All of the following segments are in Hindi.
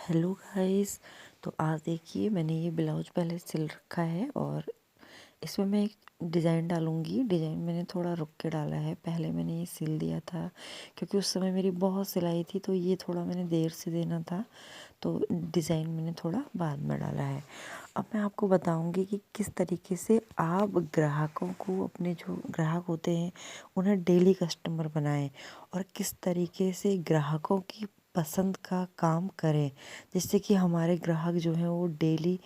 Hello guys. तो आज देखिए मैंने ये ब्लाउज पहले सिल रखा है और इसमें मैं एक डिज़ाइन डालूंगी। डिज़ाइन मैंने थोड़ा रुक के डाला है, पहले मैंने ये सिल दिया था क्योंकि उस समय मेरी बहुत सिलाई थी, तो ये थोड़ा मैंने देर से देना था, तो डिज़ाइन मैंने थोड़ा बाद में डाला है। अब मैं आपको बताऊंगी कि किस तरीके से आप ग्राहकों को, अपने जो ग्राहक होते हैं उन्हें डेली कस्टमर बनाएं और किस तरीके से ग्राहकों की पसंद का काम करें, जिससे कि हमारे ग्राहक जो हैं वो डेली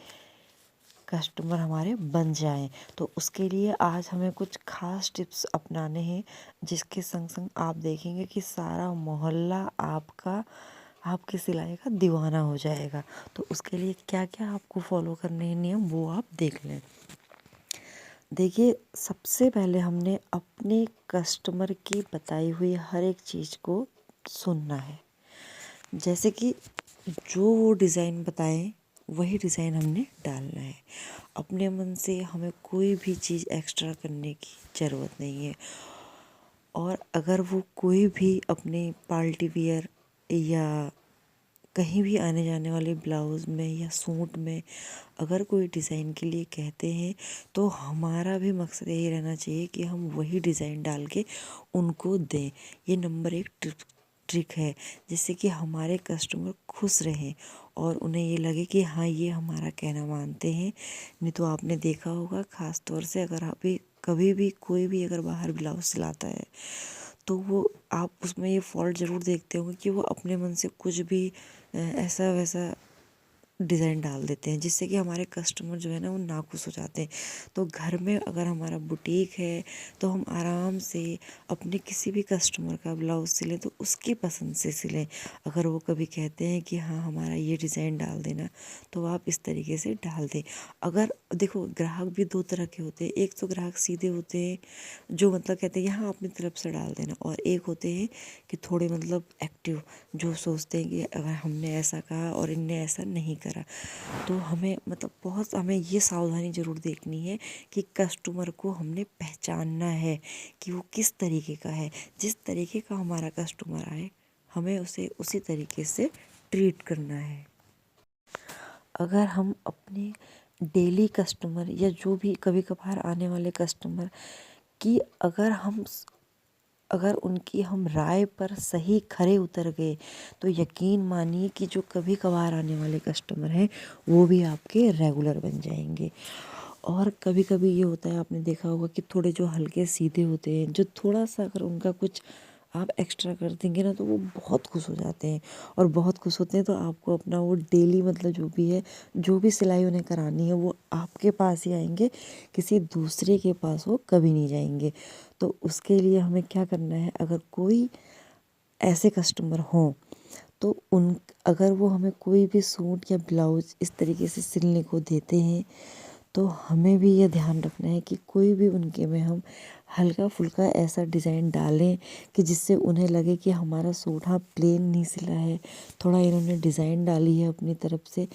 कस्टमर हमारे बन जाएं। तो उसके लिए आज हमें कुछ खास टिप्स अपनाने हैं, जिसके संग संग आप देखेंगे कि सारा मोहल्ला आपकी सिलाई का दीवाना हो जाएगा। तो उसके लिए क्या क्या आपको फॉलो करने हैं नियम, वो आप देख लें। देखिए, सबसे पहले हमने अपने कस्टमर की बताई हुई हर एक चीज़ को सुनना है। जैसे कि जो वो डिज़ाइन बताएं वही डिज़ाइन हमने डालना है। अपने मन से हमें कोई भी चीज़ एक्स्ट्रा करने की ज़रूरत नहीं है। और अगर वो कोई भी अपने पार्टी वियर या कहीं भी आने जाने वाले ब्लाउज़ में या सूट में अगर कोई डिज़ाइन के लिए कहते हैं, तो हमारा भी मकसद यही रहना चाहिए कि हम वही डिज़ाइन डाल के उनको दें। ये नंबर एक ट्रिक है, जिससे कि हमारे कस्टमर खुश रहें और उन्हें ये लगे कि हाँ, ये हमारा कहना मानते हैं। नहीं तो आपने देखा होगा, ख़ास तौर से अगर आप भी कभी भी कोई भी अगर बाहर ब्लाउज सिलाता है, तो वो आप उसमें ये फॉल्ट ज़रूर देखते होंगे कि वो अपने मन से कुछ भी ऐसा वैसा डिज़ाइन डाल देते हैं, जिससे कि हमारे कस्टमर जो है ना वो नाखुश हो जाते हैं। तो घर में अगर हमारा बुटीक है, तो हम आराम से अपने किसी भी कस्टमर का ब्लाउज सिलें तो उसकी पसंद से सिलें। अगर वो कभी कहते हैं कि हाँ, हमारा ये डिज़ाइन डाल देना, तो आप इस तरीके से डाल दें। अगर देखो, ग्राहक भी दो तरह के होते हैं। एक तो ग्राहक सीधे होते हैं, जो मतलब कहते हैं यहाँ अपनी तरफ से डाल देना, और एक होते हैं कि थोड़े मतलब एक्टिव, जो सोचते हैं कि अगर हमने ऐसा कहा और इनने ऐसा नहीं करा, तो हमें मतलब बहुत हमें ये सावधानी ज़रूर देखनी है कि कस्टमर को हमने पहचानना है कि वो किस तरीके का है। जिस तरीके का हमारा कस्टमर आए, हमें उसे उसी तरीके से ट्रीट करना है। अगर हम अपने डेली कस्टमर या जो भी कभी कभार आने वाले कस्टमर की अगर उनकी हम राय पर सही खरे उतर गए, तो यकीन मानिए कि जो कभी कभार आने वाले कस्टमर हैं वो भी आपके रेगुलर बन जाएंगे। और कभी कभी ये होता है, आपने देखा होगा कि थोड़े जो हल्के सीधे होते हैं, जो थोड़ा सा अगर उनका कुछ आप एक्स्ट्रा कर देंगे ना, तो वो बहुत खुश हो जाते हैं। और बहुत खुश होते हैं तो आपको अपना वो डेली मतलब जो भी है, जो भी सिलाई उन्हें करानी है, वो आपके पास ही आएंगे, किसी दूसरे के पास वो कभी नहीं जाएंगे। तो उसके लिए हमें क्या करना है, अगर कोई ऐसे कस्टमर हों, तो उन अगर वो हमें कोई भी सूट या ब्लाउज इस तरीके से सिलने को देते हैं, तो हमें भी ये ध्यान रखना है कि कोई भी उनके में हम हल्का फुल्का ऐसा डिज़ाइन डालें कि जिससे उन्हें लगे कि हमारा सूट हाँ प्लेन नहीं सिला है, थोड़ा इन्होंने डिज़ाइन डाली है अपनी तरफ से।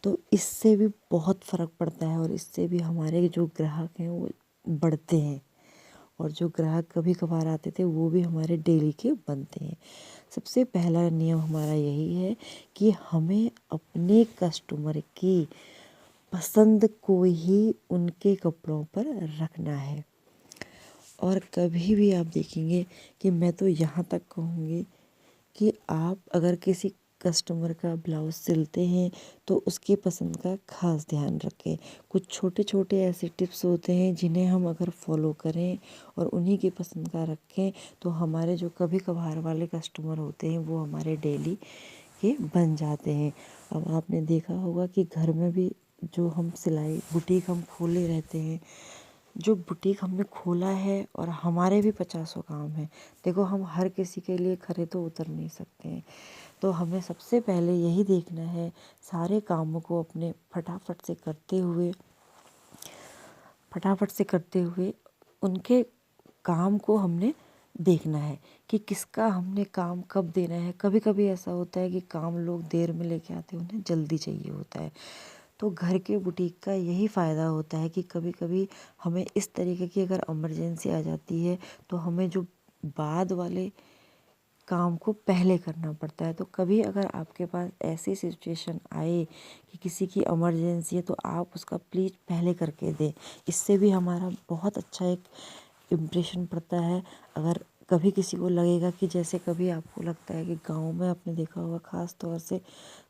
तो इससे भी बहुत फ़र्क पड़ता है और इससे भी हमारे जो ग्राहक हैं वो बढ़ते हैं, और जो ग्राहक कभी कभार आते थे वो भी हमारे डेली के बनते हैं। सबसे पहला नियम हमारा यही है कि हमें अपने कस्टमर की पसंद को ही उनके कपड़ों पर रखना है। और कभी भी आप देखेंगे कि मैं तो यहाँ तक कहूँगी कि आप अगर किसी कस्टमर का ब्लाउज सिलते हैं, तो उसकी पसंद का खास ध्यान रखें। कुछ छोटे छोटे ऐसे टिप्स होते हैं जिन्हें हम अगर फॉलो करें और उन्हीं की पसंद का रखें, तो हमारे जो कभी कभार वाले कस्टमर होते हैं वो हमारे डेली के बन जाते हैं। अब आपने देखा होगा कि घर में भी जो हम सिलाई बुटीक हम खोले रहते हैं, जो बुटीक हमने खोला है, और हमारे भी 50 काम हैं। देखो, हम हर किसी के लिए खरे तो उतर नहीं सकते हैं, तो हमें सबसे पहले यही देखना है, सारे कामों को अपने फटाफट से करते हुए उनके काम को हमने देखना है कि किसका हमने काम कब देना है। कभी कभी ऐसा होता है कि काम लोग देर में लेके आते हैं, उन्हें जल्दी चाहिए होता है। तो घर के बुटीक का यही फ़ायदा होता है कि कभी कभी हमें इस तरीके की अगर इमरजेंसी आ जाती है, तो हमें जो बाद वाले काम को पहले करना पड़ता है। तो कभी अगर आपके पास ऐसी सिचुएशन आए कि किसी की इमरजेंसी है तो आप उसका प्लीज़ पहले करके दें। इससे भी हमारा बहुत अच्छा एक इम्प्रेशन पड़ता है। अगर कभी किसी को लगेगा कि जैसे कभी आपको लगता है कि गांव में आपने देखा होगा ख़ास तौर से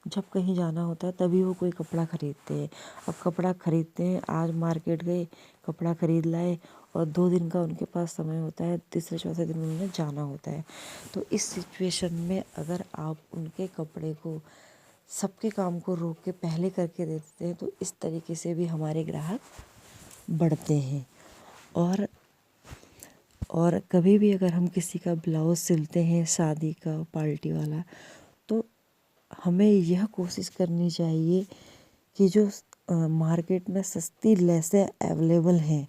जब कहीं जाना होता है तभी वो कोई कपड़ा ख़रीदते हैं। अब कपड़ा ख़रीदते हैं, आज मार्केट गए, कपड़ा ख़रीद लाए और 2 दिन का उनके पास समय होता है, तीसरे चौथे दिन उन्हें जाना होता है। तो इस सिचुएशन में अगर आप उनके कपड़े को सबके काम को रोक के पहले करके दे देते हैं तो इस तरीके से भी हमारे ग्राहक बढ़ते हैं। और कभी भी अगर हम किसी का ब्लाउज़ सिलते हैं शादी का, पार्टी वाला, तो हमें यह कोशिश करनी चाहिए कि जो मार्केट में सस्ती लेसें अवेलेबल हैं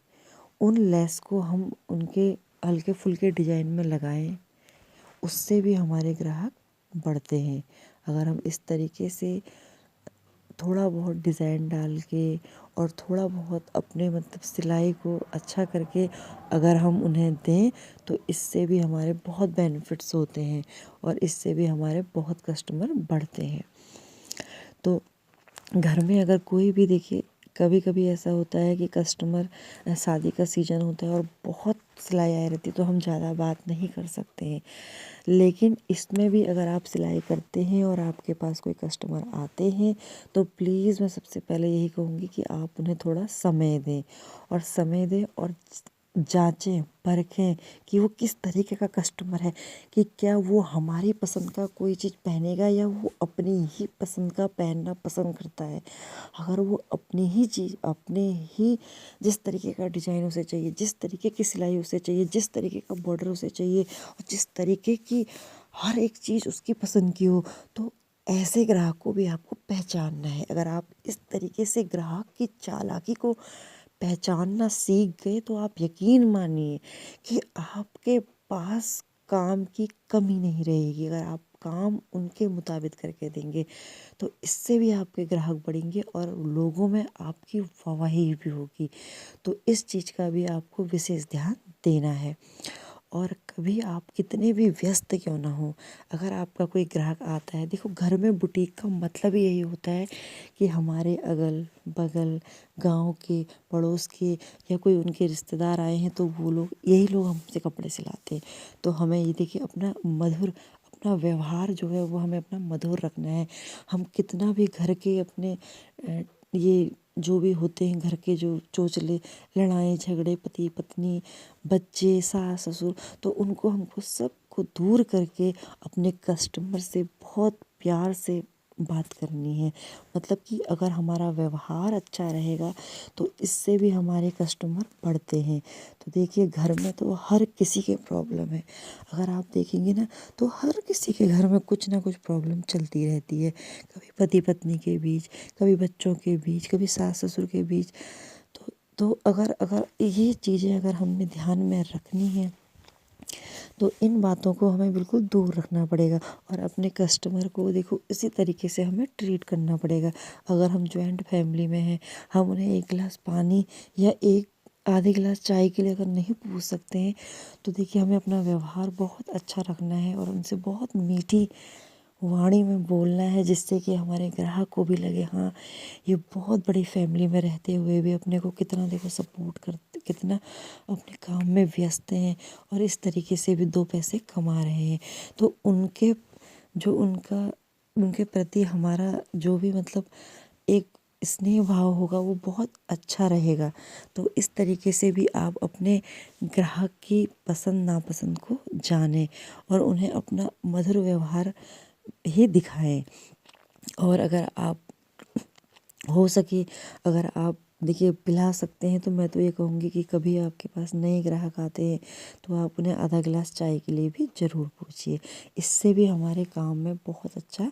उन लेस को हम उनके हल्के फुल्के डिज़ाइन में लगाएं, उससे भी हमारे ग्राहक बढ़ते हैं। अगर हम इस तरीके से थोड़ा बहुत डिज़ाइन डाल के और थोड़ा बहुत अपने मतलब सिलाई को अच्छा करके अगर हम उन्हें दें तो इससे भी हमारे बहुत बेनिफिट्स होते हैं और इससे भी हमारे बहुत कस्टमर बढ़ते हैं। तो घर में अगर कोई भी देखिए कभी कभी ऐसा होता है कि कस्टमर शादी का सीज़न होता है और बहुत सिलाई आई रहती है तो हम ज़्यादा बात नहीं कर सकते हैं। लेकिन इसमें भी अगर आप सिलाई करते हैं और आपके पास कोई कस्टमर आते हैं तो प्लीज़ मैं सबसे पहले यही कहूँगी कि आप उन्हें थोड़ा समय दें और जांचें परखें कि वो किस तरीके का कस्टमर है, कि क्या वो हमारी पसंद का कोई चीज़ पहनेगा या वो अपनी ही पसंद का पहनना पसंद करता है। अगर वो अपनी ही चीज़ अपने ही जिस तरीके का डिज़ाइन उसे चाहिए, जिस तरीके की सिलाई उसे चाहिए, जिस तरीके का बॉर्डर उसे चाहिए और जिस तरीके की हर एक चीज़ उसकी पसंद की हो, तो ऐसे ग्राहक को भी आपको पहचानना है। अगर आप इस तरीके से ग्राहक की चालाकी को पहचानना सीख गए तो आप यकीन मानिए कि आपके पास काम की कमी नहीं रहेगी। अगर आप काम उनके मुताबिक करके देंगे तो इससे भी आपके ग्राहक बढ़ेंगे और लोगों में आपकी वाहवाही भी होगी। तो इस चीज़ का भी आपको विशेष ध्यान देना है। और कभी आप कितने भी व्यस्त क्यों ना हो, अगर आपका कोई ग्राहक आता है, देखो घर में बुटीक का मतलब ही यही होता है कि हमारे अगल बगल गांव के पड़ोस के या कोई उनके रिश्तेदार आए हैं तो वो लोग यही लोग हमसे कपड़े सिलाते हैं। तो हमें ये देखिए अपना व्यवहार जो है वो हमें अपना मधुर रखना है। हम कितना भी घर के अपने ये जो भी होते हैं घर के जो चोचले लड़ाई झगड़े पति पत्नी बच्चे सास ससुर, तो उनको हमको सबको दूर करके अपने कस्टमर से बहुत प्यार से बात करनी है। मतलब कि अगर हमारा व्यवहार अच्छा रहेगा तो इससे भी हमारे कस्टमर बढ़ते हैं। तो देखिए घर में तो हर किसी के प्रॉब्लम है, अगर आप देखेंगे ना तो हर किसी के घर में कुछ ना कुछ प्रॉब्लम चलती रहती है। कभी पति पत्नी के बीच, कभी बच्चों के बीच, कभी सास ससुर के बीच। तो अगर अगर ये चीज़ें अगर हमें ध्यान में रखनी है तो इन बातों को हमें बिल्कुल दूर रखना पड़ेगा और अपने कस्टमर को देखो इसी तरीके से हमें ट्रीट करना पड़ेगा। अगर हम जॉइंट फैमिली में हैं, हम उन्हें 1 गिलास पानी या एक आधे गिलास चाय के लिए अगर नहीं पूछ सकते हैं तो देखिए हमें अपना व्यवहार बहुत अच्छा रखना है और उनसे बहुत मीठी वाणी में बोलना है, जिससे कि हमारे ग्राहक को भी लगे हाँ ये बहुत बड़ी फैमिली में रहते हुए भी अपने को कितना देखो सपोर्ट करते, कितना अपने काम में व्यस्त हैं और इस तरीके से भी 2 पैसे कमा रहे हैं। तो उनके प्रति हमारा जो भी मतलब एक स्नेह भाव होगा वो बहुत अच्छा रहेगा। तो इस तरीके से भी आप अपने ग्राहक की पसंद नापसंद को जानें और उन्हें अपना मधुर व्यवहार ही दिखाएं। और अगर आप हो सके, अगर आप देखिए पिला सकते हैं तो मैं तो ये कहूँगी कि कभी आपके पास नए ग्राहक आते हैं तो आप उन्हें आधा गिलास चाय के लिए भी ज़रूर पूछिए। इससे भी हमारे काम में बहुत अच्छा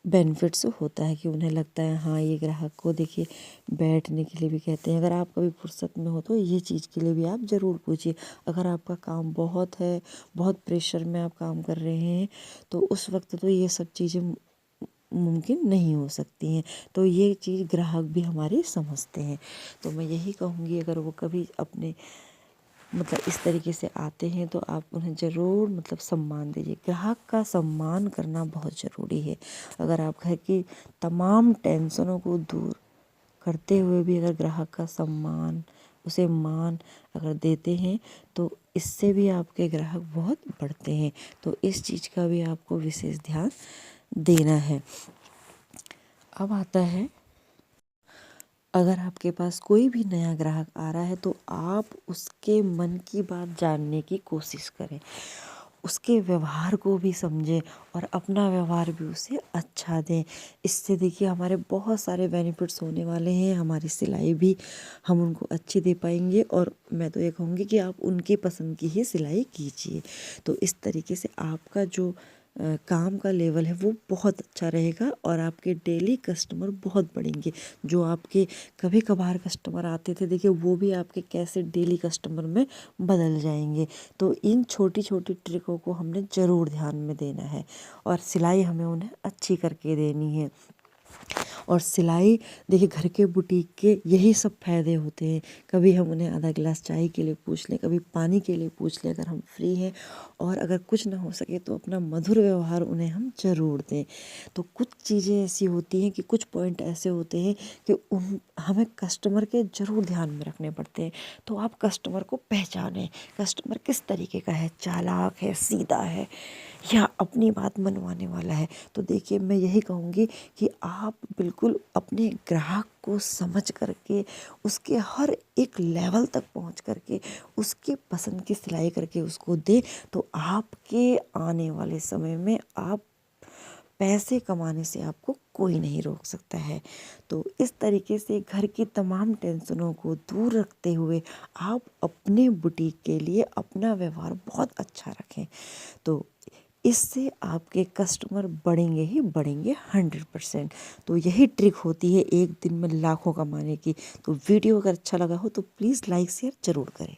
बेनिफिट्स होता है कि उन्हें लगता है हाँ ये ग्राहक को देखिए बैठने के लिए भी कहते हैं। अगर आप कभी फुर्सत में हो तो ये चीज़ के लिए भी आप ज़रूर पूछिए। अगर आपका काम बहुत है, बहुत प्रेशर में आप काम कर रहे हैं तो उस वक्त तो ये सब चीज़ें मुमकिन नहीं हो सकती हैं। तो ये चीज़ ग्राहक भी हमारे समझते हैं। तो मैं यही कहूँगी अगर वो कभी अपने मतलब इस तरीके से आते हैं तो आप उन्हें ज़रूर मतलब सम्मान दीजिए। ग्राहक का सम्मान करना बहुत ज़रूरी है। अगर आप घर की तमाम टेंशनों को दूर करते हुए भी अगर ग्राहक का सम्मान, उसे मान अगर देते हैं तो इससे भी आपके ग्राहक बहुत बढ़ते हैं। तो इस चीज़ का भी आपको विशेष ध्यान देना है। अब आता है, अगर आपके पास कोई भी नया ग्राहक आ रहा है तो आप उसके मन की बात जानने की कोशिश करें, उसके व्यवहार को भी समझें और अपना व्यवहार भी उसे अच्छा दें। इससे देखिए हमारे बहुत सारे बेनिफिट्स होने वाले हैं। हमारी सिलाई भी हम उनको अच्छी दे पाएंगे और मैं तो ये कहूँगी कि आप उनकी पसंद की ही सिलाई कीजिए। तो इस तरीके से आपका जो काम का लेवल है वो बहुत अच्छा रहेगा और आपके डेली कस्टमर बहुत बढ़ेंगे। जो आपके कभी कभार कस्टमर आते थे देखिए वो भी आपके कैसे डेली कस्टमर में बदल जाएंगे। तो इन छोटी छोटी ट्रिकों को हमने ज़रूर ध्यान में देना है और सिलाई हमें उन्हें अच्छी करके देनी है। और सिलाई देखिए घर के बुटीक के यही सब फायदे होते हैं। कभी हम उन्हें आधा गिलास चाय के लिए पूछ लें, कभी पानी के लिए पूछ लें अगर हम फ्री हैं, और अगर कुछ ना हो सके तो अपना मधुर व्यवहार उन्हें हम ज़रूर दें। तो कुछ चीज़ें ऐसी होती हैं कि कुछ पॉइंट ऐसे होते हैं कि उन हमें कस्टमर के ज़रूर ध्यान में रखने पड़ते हैं। तो आप कस्टमर को पहचानें, कस्टमर किस तरीके का है, चालाक है, सीधा है या अपनी बात मनवाने वाला है। तो देखिए मैं यही कहूँगी कि आप बिल्कुल अपने ग्राहक को समझ करके उसके हर एक लेवल तक पहुँच करके उसकी पसंद की सिलाई करके उसको दें। तो आपके आने वाले समय में आप पैसे कमाने से आपको कोई नहीं रोक सकता है। तो इस तरीके से घर की तमाम टेंशनों को दूर रखते हुए आप अपने बुटीक के लिए अपना व्यवहार बहुत अच्छा रखें। तो इससे आपके कस्टमर बढ़ेंगे ही बढ़ेंगे 100%। तो यही ट्रिक होती है एक दिन में लाखों कमाने की। तो वीडियो अगर अच्छा लगा हो तो प्लीज़ लाइक शेयर ज़रूर करें।